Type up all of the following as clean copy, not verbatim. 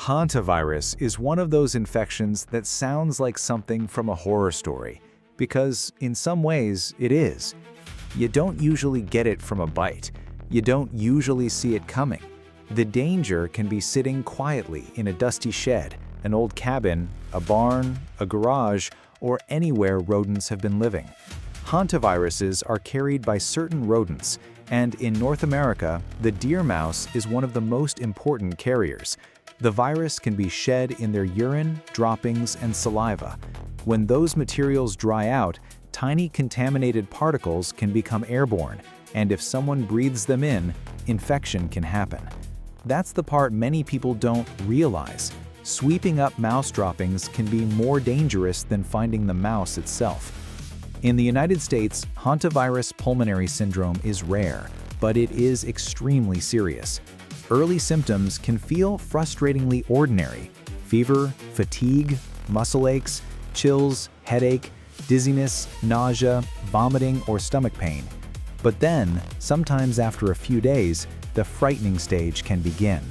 Hantavirus is one of those infections that sounds like something from a horror story, because in some ways it is. You don't usually get it from a bite. You don't usually see it coming. The danger can be sitting quietly in a dusty shed, an old cabin, a barn, a garage, or anywhere rodents have been living. Hantaviruses are carried by certain rodents, and in North America, the deer mouse is one of the most important carriers. The virus can be shed in their urine, droppings, and saliva. When those materials dry out, tiny contaminated particles can become airborne, and if someone breathes them in, infection can happen. That's the part many people don't realize. Sweeping up mouse droppings can be more dangerous than finding the mouse itself. In the United States, hantavirus pulmonary syndrome is rare, but it is extremely serious. Early symptoms can feel frustratingly ordinary: fever, fatigue, muscle aches, chills, headache, dizziness, nausea, vomiting, or stomach pain. But then, sometimes after a few days, the frightening stage can begin.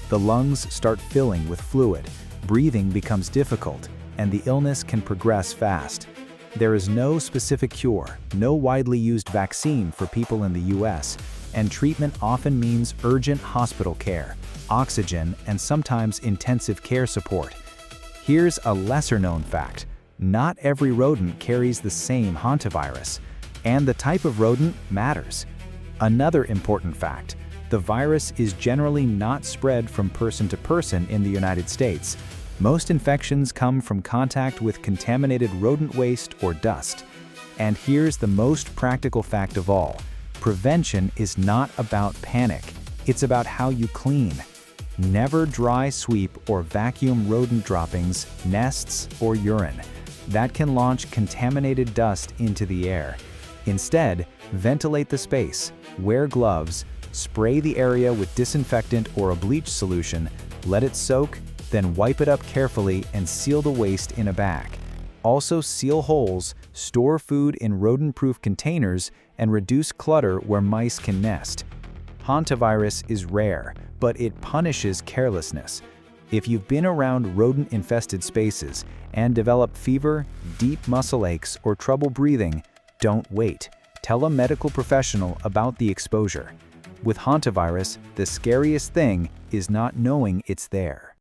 The lungs start filling with fluid, breathing becomes difficult, and the illness can progress fast. There is no specific cure, no widely used vaccine for people in the US, and treatment often means urgent hospital care, oxygen, and sometimes intensive care support. Here's a lesser-known fact: not every rodent carries the same hantavirus, and the type of rodent matters. Another important fact: the virus is generally not spread from person to person in the United States. Most infections come from contact with contaminated rodent waste or dust. And here's the most practical fact of all: prevention is not about panic, it's about how you clean. Never dry sweep or vacuum rodent droppings, nests, or urine. That can launch contaminated dust into the air. Instead, ventilate the space, wear gloves, spray the area with disinfectant or a bleach solution, let it soak, then wipe it up carefully and seal the waste in a bag. Also seal holes, store food in rodent-proof containers, and reduce clutter where mice can nest. Hantavirus is rare, but it punishes carelessness. If you've been around rodent-infested spaces and develop fever, deep muscle aches, or trouble breathing, don't wait. Tell a medical professional about the exposure. With hantavirus, the scariest thing is not knowing it's there.